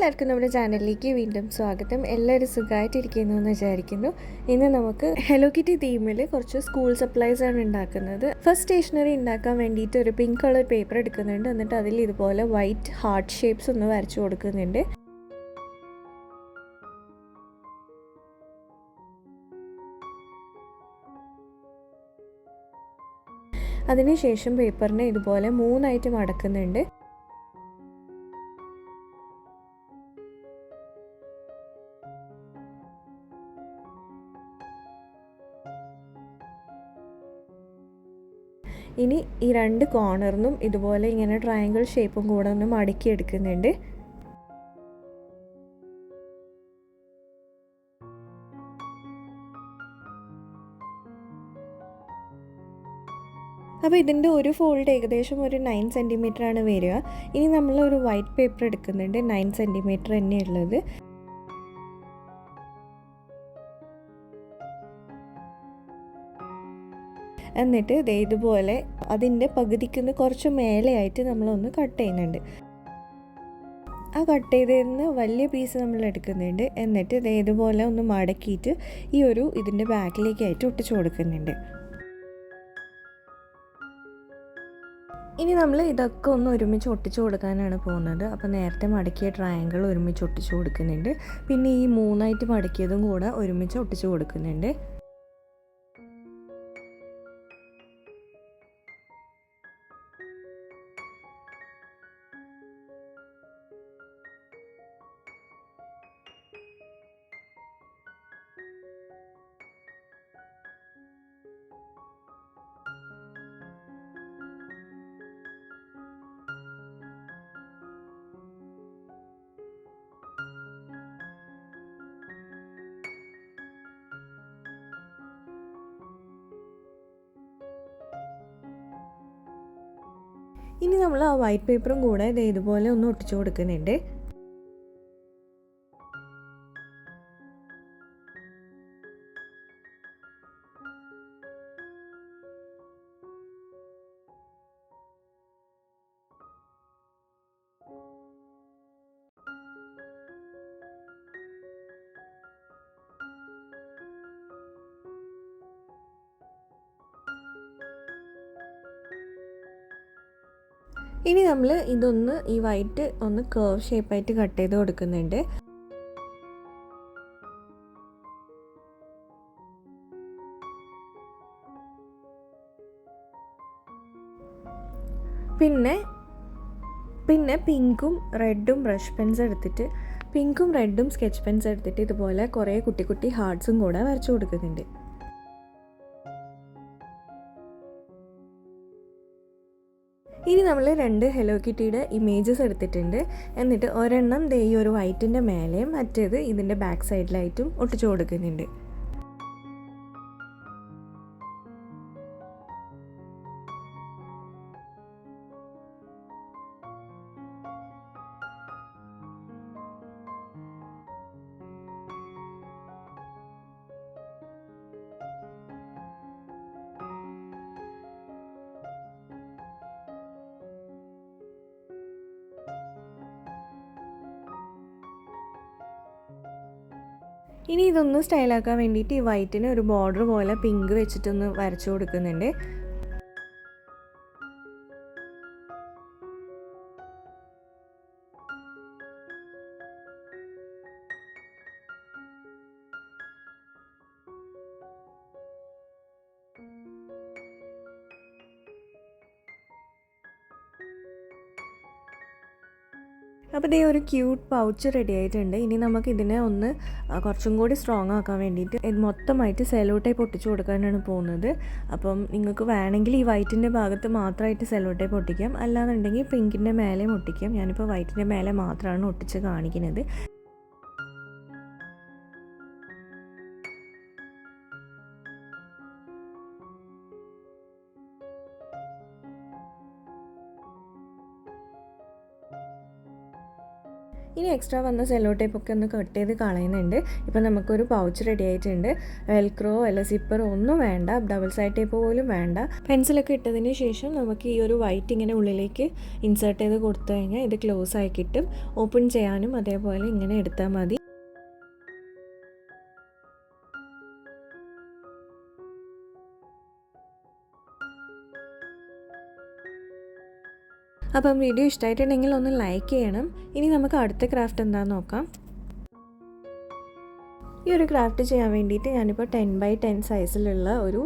എല്ലാവർക്കും നമ്മുടെ ചാനലിലേക്ക് വീണ്ടും സ്വാഗതം. എല്ലാവരും സുഖമായിട്ടിരിക്കുന്നു എന്ന് വിചാരിക്കുന്നു. ഇന്ന് നമുക്ക് ഹെലോ കിറ്റി തീമിൽ കുറച്ച് സ്കൂൾ സപ്ലൈസ് ആണ് ഉണ്ടാക്കുന്നത്. ഫസ്റ്റ് സ്റ്റേഷനറി ഉണ്ടാക്കാൻ വേണ്ടിയിട്ട് ഒരു പിങ്ക് കളർ പേപ്പർ എടുക്കുന്നുണ്ട്. എന്നിട്ട് അതിൽ ഇതുപോലെ വൈറ്റ് ഹാർട്ട് ഷേപ്സ് ഒന്ന് വരച്ചു കൊടുക്കുന്നുണ്ട്. അതിനുശേഷം പേപ്പറിനെ ഇതുപോലെ 3 മടക്കുന്നുണ്ട്. ഇനി ഈ 2 കോർണറിനും ഇതുപോലെ ഇങ്ങനെ ട്രയാങ്കിൾ ഷേപ്പും കൂടെ ഒന്ന് മടക്കി എടുക്കുന്നുണ്ട്. അപ്പോൾ ഇതിൻ്റെ ഒരു ഫോൾഡ് ഏകദേശം ഒരു 9 സെൻറ്റിമീറ്റർ ആണ് വരിക. ഇനി നമ്മൾ ഒരു വൈറ്റ് പേപ്പർ എടുക്കുന്നുണ്ട്, 9 സെൻറ്റിമീറ്റർ തന്നെയുള്ളത്. എന്നിട്ട് ഇതുപോലെ അതിൻ്റെ പകുതിക്കുന്ന കുറച്ച് മേലെയായിട്ട് നമ്മളൊന്ന് കട്ട് ചെയ്യുന്നുണ്ട്. ആ കട്ട് ചെയ്തതിന് വലിയ പീസ് നമ്മൾ എടുക്കുന്നുണ്ട്. എന്നിട്ട് ഇതുപോലെ ഒന്ന് മടക്കിയിട്ട് ഇതിൻ്റെ ബാക്കിലേക്കായിട്ട് ഒട്ടിച്ചു കൊടുക്കുന്നുണ്ട്. ഇനി നമ്മൾ ഇതൊക്കെ ഒന്ന് ഒരുമിച്ച് ഒട്ടിച്ചു കൊടുക്കാനാണ് പോകുന്നത്. അപ്പോൾ നേരത്തെ മടക്കിയ ട്രയാങ്കിൾ ഒരുമിച്ച് ഒട്ടിച്ചു കൊടുക്കുന്നുണ്ട്. പിന്നെ ഈ 3 മടക്കിയതും കൂടെ ഒരുമിച്ച് ഒട്ടിച്ചു കൊടുക്കുന്നുണ്ട്. ഇനി നമ്മൾ ആ വൈറ്റ് പേപ്പറും കൂടെ ഇതുപോലെ ഒന്ന് ഒട്ടിച്ചു കൊടുക്കുന്നുണ്ട്. ഇനി നമ്മൾ ഈ വൈറ്റ് ഒന്ന് കർവ് ഷേപ്പായിട്ട് കട്ട് ചെയ്ത് കൊടുക്കുന്നുണ്ട്. പിന്നെ പിങ്കും റെഡും ബ്രഷ് പെൻസ് എടുത്തിട്ട് പിങ്കും റെഡും സ്കെച്ച് പെൻസ് എടുത്തിട്ട് ഇതുപോലെ കുറേ കുട്ടി കുട്ടി ഹാർട്ട്സും കൂടെ വരച്ചു കൊടുക്കുന്നുണ്ട്. ഇനി നമ്മൾ 2 ഹെലോ കിറ്റിയുടെ ഇമേജസ് എടുത്തിട്ടുണ്ട്. എന്നിട്ട് ഒരെണ്ണം ഈ ഒരു വൈറ്റിൻ്റെ മേലെയും മറ്റേത് ഇതിൻ്റെ ബാക്ക് സൈഡിലായിട്ടും ഒട്ടിച്ചു കൊടുക്കുന്നുണ്ട്. ഇനി ഇതൊന്ന് സ്റ്റൈലാക്കാൻ വേണ്ടിയിട്ട് ഈ വൈറ്റിന് ഒരു ബോർഡർ പോലെ പിങ്ക് വെച്ചിട്ടൊന്ന് വരച്ചു കൊടുക്കുന്നുണ്ട്. അപ്പോൾ ഒരു ക്യൂട്ട് പൗച്ച് റെഡി ആയിട്ടുണ്ട്. ഇനി നമുക്ക് ഇതിനെ ഒന്ന് കുറച്ചും കൂടി സ്ട്രോങ് ആക്കാൻ വേണ്ടിയിട്ട് ഇത് മൊത്തമായിട്ട് സെല്ലോ ടേപ്പ് ഒട്ടിച്ചു കൊടുക്കാനാണ് പോകുന്നത്. അപ്പം നിങ്ങൾക്ക് വേണമെങ്കിൽ ഈ വൈറ്റിൻ്റെ ഭാഗത്ത് മാത്രമായിട്ട് സെല്ലോ ടേപ്പ് ഒട്ടിക്കാം, അല്ലാന്നുണ്ടെങ്കിൽ പിങ്കിൻ്റെ മേലെയും ഒട്ടിക്കാം. ഞാനിപ്പോൾ വൈറ്റിൻ്റെ മേലെ മാത്രമാണ് ഒട്ടിച്ച് കാണിക്കുന്നത്. ഇനി എക്സ്ട്രാ വന്ന സെല്ലോ ടേപ്പൊക്കെ ഒന്ന് കട്ട് ചെയ്ത് കളയുന്നുണ്ട്. ഇപ്പോൾ നമുക്കൊരു പൗച്ച് റെഡി ആയിട്ടുണ്ട്. വെൽക്രോ അല്ല സിപ്പറോ ഒന്നും വേണ്ട, ഡബിൾ സൈഡ് ടേപ്പ് പോലും വേണ്ട. പെൻസിലൊക്കെ ഇട്ടതിന് ശേഷം നമുക്ക് ഈ ഒരു വൈറ്റ് ഇങ്ങനെ ഉള്ളിലേക്ക് ഇൻസേർട്ട് ചെയ്ത് കൊടുത്തു കഴിഞ്ഞാൽ ഇത് ക്ലോസ് ആയി കിട്ടും. ഓപ്പൺ ചെയ്യാനും അതേപോലെ ഇങ്ങനെ എടുത്താൽ മതി. അപ്പം വീഡിയോ ഇഷ്ടമായിട്ടുണ്ടെങ്കിൽ ഒന്ന് ലൈക്ക് ചെയ്യണം. ഇനി നമുക്ക് അടുത്ത ക്രാഫ്റ്റ് എന്താണെന്ന് നോക്കാം. ഈ ഒരു ക്രാഫ്റ്റ് ചെയ്യാൻ വേണ്ടിയിട്ട് ഞാനിപ്പോൾ 10x10 സൈസിലുള്ള ഒരു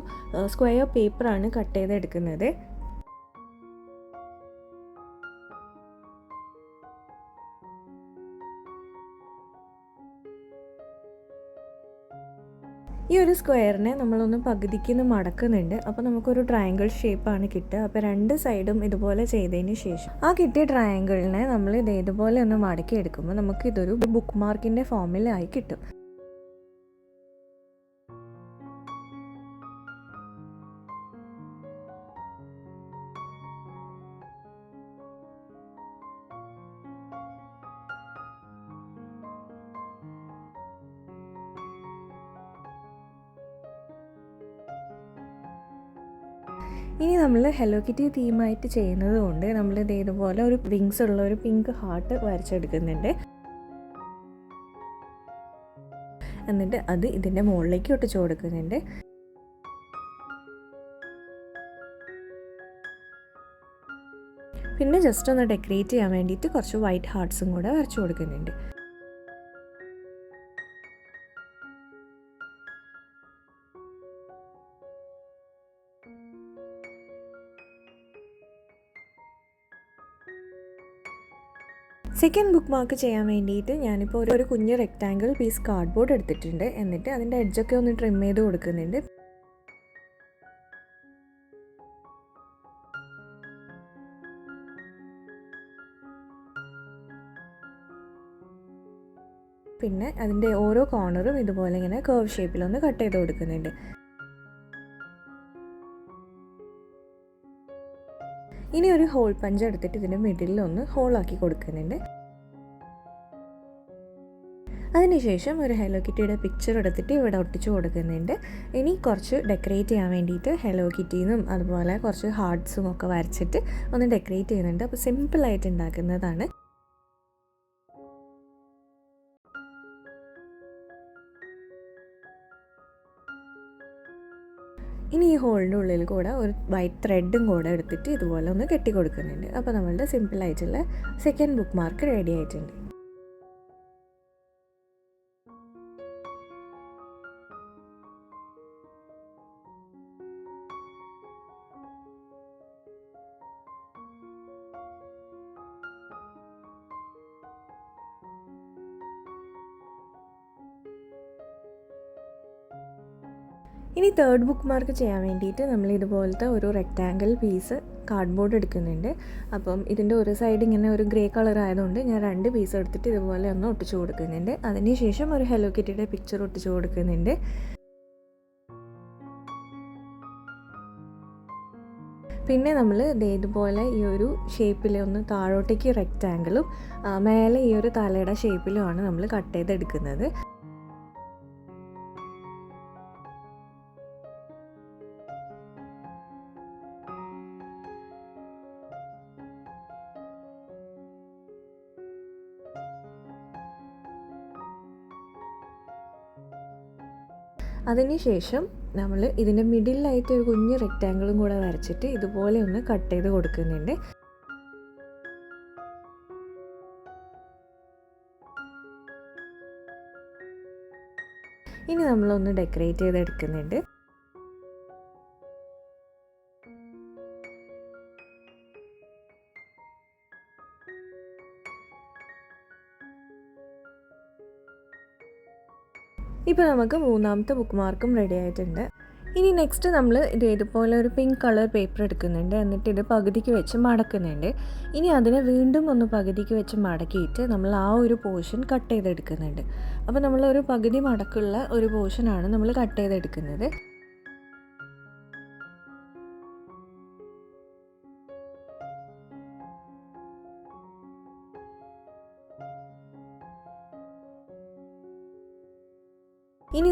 സ്ക്വയർ പേപ്പറാണ് കട്ട് ചെയ്തെടുക്കുന്നത്. ഈ ഒരു സ്ക്വയറിനെ നമ്മളൊന്ന് പകുതിക്ക് മടക്കുന്നുണ്ട്. അപ്പോൾ നമുക്കൊരു ട്രയാങ്കിൾ ഷേപ്പാണ് കിട്ടുക. അപ്പോൾ രണ്ട് സൈഡും ഇതുപോലെ ചെയ്തതിന് ശേഷം ആ കിട്ടിയ ട്രയാങ്കിളിനെ നമ്മൾ ഇതുപോലെ ഒന്ന് മടക്കി എടുക്കുമ്പോൾ നമുക്ക് ഇതൊരു ബുക്ക് മാർക്കിൻ്റെ ഫോമിലായി കിട്ടും. ഇനി നമ്മൾ ഹലോ കിറ്റി തീമായിട്ട് ചെയ്യുന്നത് കൊണ്ട് നമ്മൾ ഇതുപോലെ ഒരു വിങ്സ് ഉള്ള ഒരു പിങ്ക് ഹാർട്ട് വരച്ചെടുക്കുന്നുണ്ട്. എന്നിട്ട് അത് ഇതിൻ്റെ മുകളിലേക്ക് ഒട്ടിച്ചു കൊടുക്കുന്നുണ്ട്. പിന്നെ ജസ്റ്റ് ഒന്ന് ഡെക്കറേറ്റ് ചെയ്യാൻ വേണ്ടിയിട്ട് കുറച്ച് വൈറ്റ് ഹാർട്ട്സും കൂടെ വരച്ചു കൊടുക്കുന്നുണ്ട്. സെക്കൻഡ് ബുക്ക് മാർക്ക് ചെയ്യാൻ വേണ്ടിയിട്ട് ഞാനിപ്പോൾ ഒരു കുഞ്ഞ് റെക്റ്റാങ്കിൾ പീസ് കാർഡ്ബോർഡ് എടുത്തിട്ടുണ്ട്. എന്നിട്ട് അതിൻ്റെ എഡ്ജൊക്കെ ഒന്ന് ട്രിം ചെയ്ത് കൊടുക്കുന്നുണ്ട്. പിന്നെ അതിൻ്റെ ഓരോ കോർണറും ഇതുപോലെ ഇങ്ങനെ കർവ് ഷേപ്പിലൊന്ന് കട്ട് ചെയ്ത് കൊടുക്കുന്നുണ്ട്. ഇനി ഒരു ഹോൾ പഞ്ച് എടുത്തിട്ട് ഇതിൻ്റെ മിഡിലൊന്ന് ഹോളാക്കി കൊടുക്കുന്നുണ്ട്. അതിനുശേഷം ഒരു ഹലോ കിറ്റിയുടെ പിക്ചർ എടുത്തിട്ട് ഇവിടെ ഒട്ടിച്ചു കൊടുക്കുന്നുണ്ട്. ഇനി കുറച്ച് ഡെക്കറേറ്റ് ചെയ്യാൻ വേണ്ടിയിട്ട് ഹലോ കിറ്റീന്നും അതുപോലെ കുറച്ച് ഹാർട്ട്സും ഒക്കെ വരച്ചിട്ട് ഒന്ന് ഡെക്കറേറ്റ് ചെയ്യുന്നുണ്ട്. അപ്പോൾ സിമ്പിളായിട്ട് ഉണ്ടാക്കുന്നതാണ്. ഇനി ഈ ഹോളിൻ്റെ ഉള്ളിൽ കൂടെ ഒരു വൈറ്റ് ത്രെഡും കൂടെ എടുത്തിട്ട് ഇതുപോലെ ഒന്ന് കെട്ടി കൊടുക്കുന്നുണ്ട്. അപ്പോൾ നമ്മളുടെ സിമ്പിളായിട്ടുള്ള സെക്കൻഡ് ബുക്ക് മാർക്ക് റെഡി ആയിട്ടുണ്ട്. ഇനി തേർഡ് ബുക്ക് മാർക്ക് ചെയ്യാൻ വേണ്ടിയിട്ട് നമ്മൾ ഇതുപോലത്തെ ഒരു റെക്റ്റാങ്കിൾ പീസ് കാർഡ്ബോർഡ് എടുക്കുന്നുണ്ട്. അപ്പം ഇതിൻ്റെ ഒരു സൈഡ് ഇങ്ങനെ ഒരു ഗ്രേ കളർ ആയതുകൊണ്ട് ഞാൻ 2 പീസ് എടുത്തിട്ട് ഇതുപോലെ ഒന്ന് ഒട്ടിച്ചു കൊടുക്കുന്നുണ്ട്. അതിനുശേഷം ഒരു ഹലോ കിറ്റിയുടെ പിക്ചർ ഒട്ടിച്ചു കൊടുക്കുന്നുണ്ട്. പിന്നെ നമ്മൾ ഇതുപോലെ ഈ ഒരു ഷേപ്പിൽ ഒന്ന് താഴോട്ടേക്ക് റെക്റ്റാങ്കിളും മേലെ ഈ ഒരു തലയുടെ ഷേപ്പിലുമാണ് നമ്മൾ കട്ട് ചെയ്തെടുക്കുന്നത്. അതിനുശേഷം നമ്മൾ ഇതിൻ്റെ മിഡിലായിട്ട് ഒരു കുഞ്ഞ് റെക്റ്റാങ്കിളും കൂടെ വരച്ചിട്ട് ഇതുപോലെ ഒന്ന് കട്ട് ചെയ്ത് കൊടുക്കുന്നുണ്ട്. ഇനി നമ്മളൊന്ന് ഡെക്കറേറ്റ് ചെയ്തെടുക്കുന്നുണ്ട്. ഇപ്പോൾ നമുക്ക് മൂന്നാമത്തെ ബുക്ക് മാർക്കും റെഡി ആയിട്ടുണ്ട്. ഇനി നെക്സ്റ്റ് നമ്മൾ ഇതുപോലെ ഒരു പിങ്ക് കളർ പേപ്പർ എടുക്കുന്നുണ്ട്. എന്നിട്ട് ഇത് പകുതിക്ക് വെച്ച് മടക്കുന്നുണ്ട്. ഇനി അതിനെ വീണ്ടും ഒന്ന് പകുതിക്ക് വെച്ച് മടക്കിയിട്ട് നമ്മൾ ആ ഒരു പോർഷൻ കട്ട് ചെയ്തെടുക്കുന്നുണ്ട്. അപ്പോൾ നമ്മളൊരു പകുതി മടക്കുള്ള ഒരു പോർഷനാണ് നമ്മൾ കട്ട് ചെയ്തെടുക്കുന്നത്.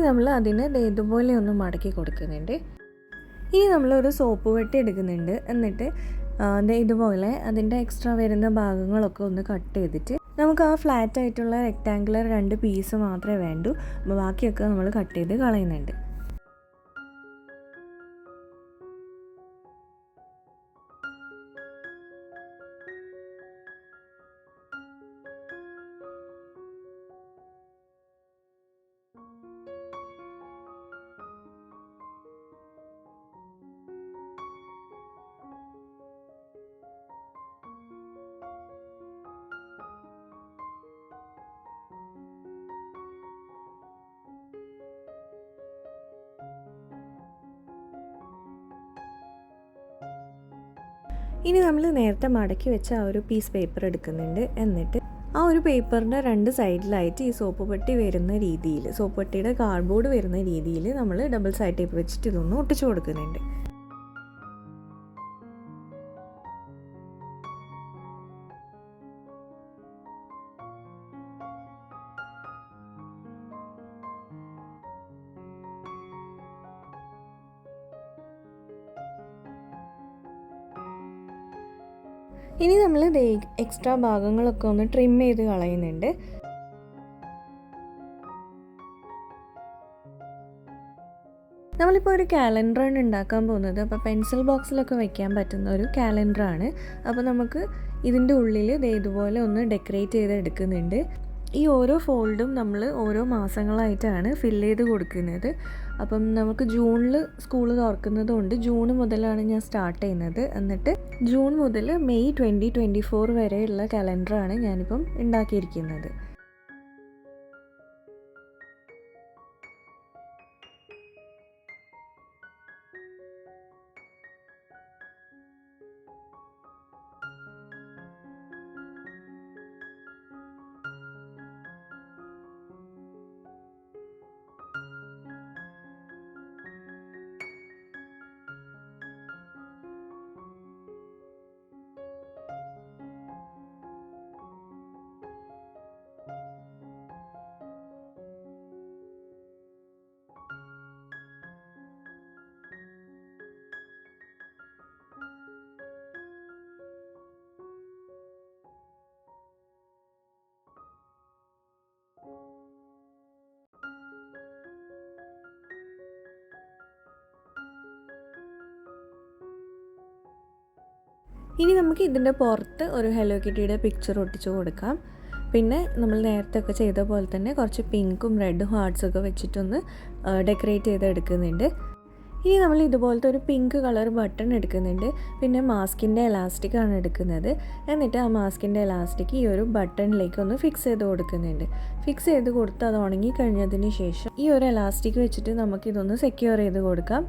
നമ്മൾ അതിനെ ഇതുപോലെ ഒന്ന് മടക്കി കൊടുക്കുന്നുണ്ട്. ഇനി നമ്മളൊരു സോപ്പ് വെട്ടി എടുക്കുന്നുണ്ട്. എന്നിട്ട് ഇതുപോലെ അതിൻ്റെ എക്സ്ട്രാ വരുന്ന ഭാഗങ്ങളൊക്കെ ഒന്ന് കട്ട് ചെയ്തിട്ട് നമുക്ക് ആ ഫ്ലാറ്റ് ആയിട്ടുള്ള റെക്റ്റാങ്കുലർ 2 പീസ് മാത്രമേ വേണ്ടൂ. ബാക്കിയൊക്കെ നമ്മൾ കട്ട് ചെയ്ത് കളയുന്നുണ്ട്. ഇനി നമ്മൾ നേരത്തെ മടക്കി വെച്ച ആ ഒരു പീസ് പേപ്പർ എടുക്കുന്നുണ്ട്. എന്നിട്ട് ആ ഒരു പേപ്പറിൻ്റെ 2 സൈഡിലായിട്ട് ഈ സോപ്പ് പെട്ടി വരുന്ന രീതിയിൽ, സോപ്പ് പെട്ടിയുടെ കാർഡ്ബോർഡ് വരുന്ന രീതിയിൽ നമ്മൾ ഡബിൾ സൈഡ് ടേപ്പ് വെച്ചിട്ട് ഇതൊന്ന് ഒട്ടിച്ചു കൊടുക്കുന്നുണ്ട്. ഇനി നമ്മൾ എക്സ്ട്രാ ഭാഗങ്ങളൊക്കെ ഒന്ന് ട്രിം ചെയ്ത് കളയുന്നുണ്ട്. നമ്മളിപ്പോൾ ഒരു കാലണ്ടറാണ് ഉണ്ടാക്കാൻ പോകുന്നത്. അപ്പോൾ പെൻസിൽ ബോക്സിലൊക്കെ വെക്കാൻ പറ്റുന്ന ഒരു കാലണ്ടറാണ്. അപ്പോൾ നമുക്ക് ഇതിൻ്റെ ഉള്ളിൽ ഇതുപോലെ ഒന്ന് ഡെക്കറേറ്റ് ചെയ്ത് എടുക്കുന്നുണ്ട്. ഈ ഓരോ ഫോൾഡും നമ്മൾ ഓരോ മാസങ്ങളായിട്ടാണ് ഫില്ല് ചെയ്ത് കൊടുക്കുന്നത്. അപ്പം നമുക്ക് ജൂണിൽ സ്കൂൾ തുറക്കുന്നത് കൊണ്ട് ജൂൺ മുതലാണ് ഞാൻ സ്റ്റാർട്ട് ചെയ്യുന്നത്. എന്നിട്ട് ജൂൺ മുതൽ മെയ് 2024 വരെയുള്ള കലണ്ടറാണ് ഞാനിപ്പം ഉണ്ടാക്കിയിരിക്കുന്നത്. ഇനി നമുക്ക് ഇതിൻ്റെ പുറത്ത് ഒരു ഹലോ കിറ്റിയുടെ പിക്ചർ ഒട്ടിച്ച് കൊടുക്കാം. പിന്നെ നമ്മൾ നേരത്തെ ഒക്കെ ചെയ്ത പോലെ തന്നെ കുറച്ച് പിങ്കും റെഡും ഹാർട്ട്സൊക്കെ വെച്ചിട്ടൊന്ന് ഡെക്കറേറ്റ് ചെയ്തെടുക്കുന്നുണ്ട്. ഇനി നമ്മൾ ഇതുപോലത്തെ ഒരു പിങ്ക് കളർ ബട്ടൺ എടുക്കുന്നുണ്ട്. പിന്നെ മാസ്കിൻ്റെ എലാസ്റ്റിക്കാണ് എടുക്കുന്നത്. എന്നിട്ട് ആ മാസ്കിൻ്റെ എലാസ്റ്റിക് ഈ ഒരു ബട്ടണിലേക്ക് ഒന്ന് ഫിക്സ് ചെയ്ത് കൊടുക്കുന്നുണ്ട്. ഫിക്സ് ചെയ്ത് കൊടുത്ത് അത് ഉണങ്ങി കഴിഞ്ഞതിന് ശേഷം ഈ ഒരു എലാസ്റ്റിക് വെച്ചിട്ട് നമുക്കിതൊന്ന് സെക്യൂർ ചെയ്ത് കൊടുക്കാം.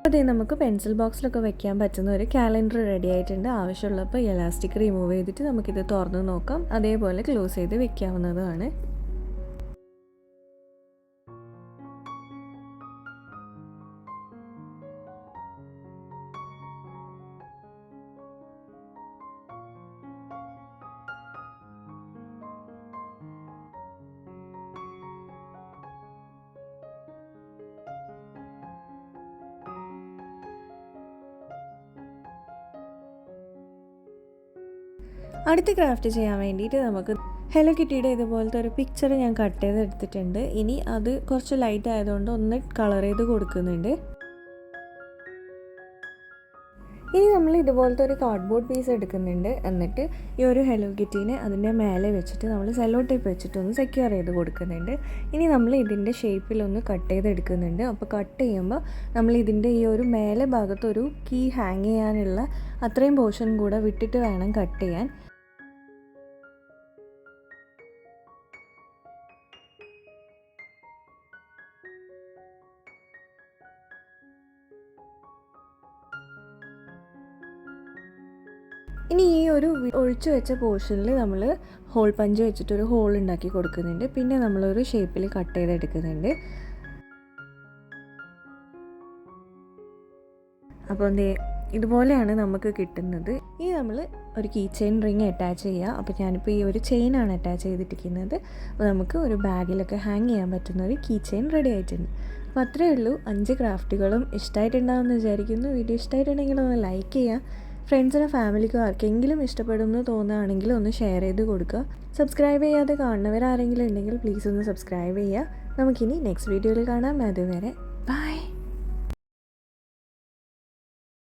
അതേ നമുക്ക് പെൻസിൽ ബോക്സിലൊക്കെ വെക്കാൻ പറ്റുന്ന ഒരു കാലണ്ടർ റെഡി ആയിട്ടുണ്ട്. ആവശ്യമുള്ളപ്പോൾ എലാസ്റ്റിക് റിമൂവ് ചെയ്തിട്ട് നമുക്കിത് തുറന്ന് നോക്കാം. അതേപോലെ ക്ലോസ് ചെയ്ത് വെക്കാവുന്നതാണ്. അടുത്ത ക്രാഫ്റ്റ് ചെയ്യാൻ വേണ്ടിയിട്ട് നമുക്ക് ഹലോ കിറ്റിയുടെ ഇതുപോലത്തെ ഒരു പിക്ചർ ഞാൻ കട്ട് ചെയ്ത് എടുത്തിട്ടുണ്ട്. ഇനി അത് കുറച്ച് ലൈറ്റ് ആയതുകൊണ്ട് ഒന്ന് കളർ ചെയ്ത് കൊടുക്കുന്നുണ്ട്. ഇനി നമ്മൾ ഇതുപോലത്തെ ഒരു കാർഡ്ബോർഡ് പീസ് എടുക്കുന്നുണ്ട്. എന്നിട്ട് ഈ ഒരു ഹലോ കിറ്റീനെ അതിൻ്റെ മേലെ വെച്ചിട്ട് നമ്മൾ സെല്ലോ ടേപ്പ് വെച്ചിട്ടൊന്ന് സെക്യൂർ ചെയ്ത് കൊടുക്കുന്നുണ്ട്. ഇനി നമ്മൾ ഇതിൻ്റെ ഷേപ്പിലൊന്ന് കട്ട് ചെയ്തെടുക്കുന്നുണ്ട്. അപ്പോൾ കട്ട് ചെയ്യുമ്പോൾ നമ്മൾ ഇതിൻ്റെ ഈ ഒരു മേലെ ഭാഗത്തൊരു കീ ഹാങ് ചെയ്യാനുള്ള അത്രയും പോർഷൻ കൂടെ വിട്ടിട്ട് വേണം കട്ട് ചെയ്യാൻ. ഇനി ഈ ഒരു ഒഴിച്ചു വെച്ച പോർഷനിൽ നമ്മൾ ഹോൾ പഞ്ച് വെച്ചിട്ടൊരു ഹോൾ ഉണ്ടാക്കി കൊടുക്കുന്നുണ്ട്. പിന്നെ നമ്മളൊരു ഷേപ്പിൽ കട്ട് ചെയ്തെടുക്കുന്നുണ്ട്. അപ്പോൾ ഇതുപോലെയാണ് നമുക്ക് കിട്ടുന്നത്. ഇനി നമ്മൾ ഒരു കീ ചെയിൻ റിങ് അറ്റാച്ച് ചെയ്യുക. അപ്പോൾ ഞാനിപ്പോൾ ഈ ഒരു ചെയിനാണ് അറ്റാച്ച് ചെയ്തിരിക്കുന്നത്. അപ്പോൾ നമുക്ക് ഒരു ബാഗിലൊക്കെ ഹാങ് ചെയ്യാൻ പറ്റുന്ന ഒരു കീ ചെയിൻ റെഡി ആയിട്ടുണ്ട്. അപ്പോൾ അത്രയേ ഉള്ളൂ. 5 ക്രാഫ്റ്റുകളും ഇഷ്ടമായിട്ടുണ്ടാകുമെന്ന് വിചാരിക്കുന്നു. വീഡിയോ ഇഷ്ടമായിട്ടുണ്ടെങ്കിൽ ഒന്ന് ലൈക്ക് ചെയ്യുക. ഫ്രണ്ട്സിനും ഫാമിലിക്കും ആർക്കെങ്കിലും ഇഷ്ടപ്പെടുമെന്ന് തോന്നുകയാണെങ്കിൽ ഒന്ന് ഷെയർ ചെയ്ത് കൊടുക്കുക. സബ്സ്ക്രൈബ് ചെയ്യാതെ കാണുന്നവരാരെങ്കിലും ഉണ്ടെങ്കിൽ പ്ലീസ് ഒന്ന് സബ്സ്ക്രൈബ് ചെയ്യുക. നമുക്കിനി നെക്സ്റ്റ് വീഡിയോയിൽ കാണാം. അതുവരെ ബൈ.